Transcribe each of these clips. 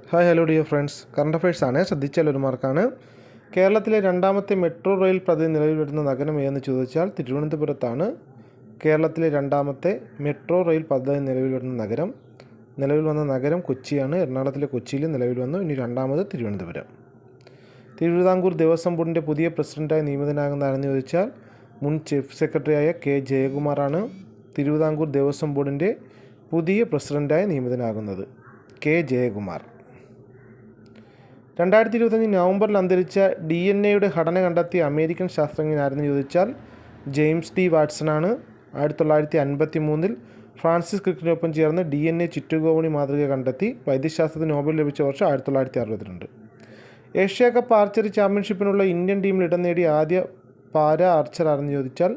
Hi hello dear friends, current affairs ആണ്. ശ്രദ്ധിച്ചാൽ ഒരു മാർക്കാണ്. കേരളത്തിലെ രണ്ടാമത്തെ മെട്രോ റെയിൽ പദ്ധതി നിലവിൽ വരുന്ന നഗരം ഏതെന്ന് ചോദിച്ചാൽ തിരുവനന്തപുരത്താണ് കേരളത്തിലെ രണ്ടാമത്തെ മെട്രോ റെയിൽ പദ്ധതി നിലവിൽ വരുന്ന നഗരം. നിലവിൽ വന്ന നഗരം കൊച്ചിയാണ്. എറണാകുളത്തിലെ കൊച്ചിയിൽ നിലവിൽ വന്നു. ഇനി രണ്ടാമത് തിരുവനന്തപുരം. തിരുവിതാംകൂർ ദേവസ്വം ബോർഡിൻ്റെ പുതിയ പ്രസിഡൻ്റായി നിയമിതനാകുന്ന ആരെന്ന് ചോദിച്ചാൽ മുൻ ചീഫ് സെക്രട്ടറിയായ കെ ജയകുമാറാണ് തിരുവിതാംകൂർ ദേവസ്വം ബോർഡിൻ്റെ പുതിയ പ്രസിഡൻ്റായി നിയമിതനാകുന്നത്. കെ ജയകുമാർ. 2025 നവംബറിൽ അന്തരിച്ച DNA ഘടന കണ്ടെത്തിയ അമേരിക്കൻ ശാസ്ത്രജ്ഞനാരെന്ന് ചോദിച്ചാൽ ജെയിംസ് ഡി വാട്സണാണ്. 1953 ഫ്രാൻസിസ് ക്രിക്കിനൊപ്പം ചേർന്ന് DNA ചുറ്റുകോവണി മാതൃക കണ്ടെത്തി. വൈദ്യശാസ്ത്രത്തിന് നോബൽ ലഭിച്ച വർഷം 1962. ഏഷ്യ കപ്പ് ആർച്ചറി ചാമ്പ്യൻഷിപ്പിനുള്ള ഇന്ത്യൻ ടീമിൽ ഇടം നേടിയ ആദ്യ പാരാ ആർച്ചർ ആരെന്ന് ചോദിച്ചാൽ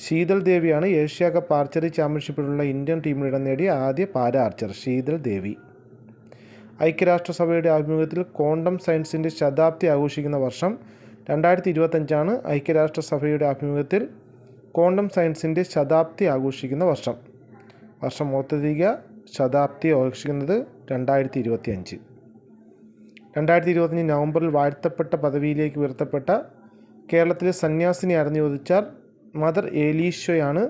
ശീതൽ ദേവിയാണ്. ഏഷ്യ കപ്പ് ആർച്ചറി ചാമ്പ്യൻഷിപ്പിനുള്ള ഇന്ത്യൻ ടീമിൽ ഇടം നേടിയ ആദ്യ പാരാ ആർച്ചർ ശീതൽ ദേവി. ഐക്യരാഷ്ട്രസഭയുടെ ആഭിമുഖ്യത്തിൽ ക്വാണ്ടം സയൻസിൻ്റെ ശതാബ്ദി ആഘോഷിക്കുന്ന വർഷം 2025. ഐക്യരാഷ്ട്രസഭയുടെ ആഭിമുഖ്യത്തിൽ ക്വാണ്ടം സയൻസിൻ്റെ ശതാബ്ദി ആഘോഷിക്കുന്ന വർഷം ഓർത്തിരിക്കുക. ശതാബ്ദി ആഘോഷിക്കുന്നത് 2025. 2025 നവംബറിൽ വാഴ്ത്തപ്പെട്ട പദവിയിലേക്ക് ഉയർത്തപ്പെട്ട കേരളത്തിലെ സന്യാസിനി ആരെന്ന് ചോദിച്ചാൽ മദർ ഏലീശോയാണ്.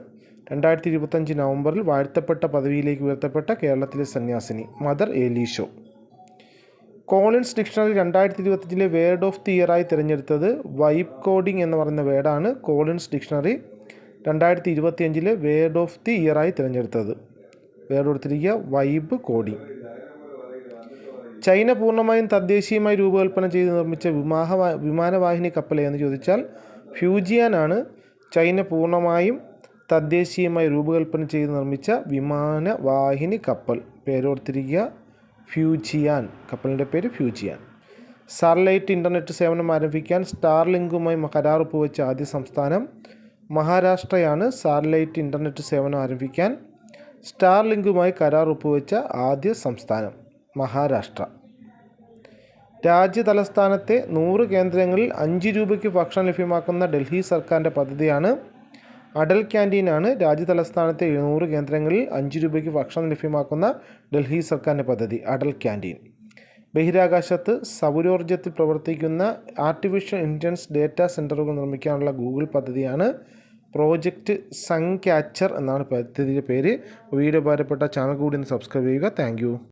2025 നവംബറിൽ വാഴ്ത്തപ്പെട്ട പദവിയിലേക്ക് ഉയർത്തപ്പെട്ട കേരളത്തിലെ സന്യാസിനി mother Eliswa. Collins dictionary 2025 word of the ഇയറായി തിരഞ്ഞെടുത്തത് വൈബ് കോഡിംഗ് എന്ന് പറയുന്ന വേർഡാണ്. Collins dictionary 2025 word of the ഇയറായി തിരഞ്ഞെടുത്തത്. വേർഡ് കൊടുത്തിരിക്കുക വൈബ് കോഡിംഗ്. ചൈന പൂർണ്ണമായും തദ്ദേശീയമായി രൂപകൽപ്പന ചെയ്ത് നിർമ്മിച്ച വിമാനവാഹിനി കപ്പൽ എന്ന് ചോദിച്ചാൽ ഫ്യൂജിയാൻ ആണ്. ചൈന പൂർണ്ണമായും തദ്ദേശീയമായി രൂപകൽപ്പന ചെയ്ത് നിർമ്മിച്ച വിമാനവാഹിനി കപ്പൽ. പേര് കൊടുത്തിരിക്കുക ഫ്യൂജിയാൻ. കപ്പലിൻ്റെ പേര് ഫ്യൂജിയാൻ. സാറ്റലൈറ്റ് ഇൻ്റർനെറ്റ് സേവനം ആരംഭിക്കാൻ സ്റ്റാർലിങ്കുമായി കരാർ ഒപ്പുവെച്ച ആദ്യ സംസ്ഥാനം മഹാരാഷ്ട്രയാണ്. സാറ്റലൈറ്റ് ഇൻ്റർനെറ്റ് സേവനം ആരംഭിക്കാൻ സ്റ്റാർലിങ്കുമായി കരാർ ഒപ്പുവെച്ച ആദ്യ സംസ്ഥാനം മഹാരാഷ്ട്ര. രാജ്യതലസ്ഥാനത്തെ 100 കേന്ദ്രങ്ങളിൽ 5 രൂപയ്ക്ക് ഭക്ഷണം ലഭ്യമാക്കുന്ന ഡൽഹി സർക്കാരിൻ്റെ പദ്ധതിയാണ് അടൽ ക്യാൻറ്റീനാണ്. രാജ്യതലസ്ഥാനത്തെ 100 കേന്ദ്രങ്ങളിൽ 5 രൂപയ്ക്ക് ഭക്ഷണം ലഭ്യമാക്കുന്ന ഡൽഹി സർക്കാരിൻ്റെ പദ്ധതി അടൽ ക്യാൻറ്റീൻ. ബഹിരാകാശത്ത് സൗരോർജ്ജത്തിൽ പ്രവർത്തിക്കുന്ന ആർട്ടിഫിഷ്യൽ ഇൻ്റലിജൻസ് ഡേറ്റാ സെൻറ്ററുകൾ നിർമ്മിക്കാനുള്ള ഗൂഗിൾ പദ്ധതിയാണ് പ്രോജക്റ്റ് സൺ ക്യാച്ചർ എന്നാണ് പദ്ധതിയുടെ പേര്. വീഡിയോ ഉപകാരപ്പെട്ട ചാനൽ കൂടി ഒന്ന് സബ്സ്ക്രൈബ് ചെയ്യുക. Thank you.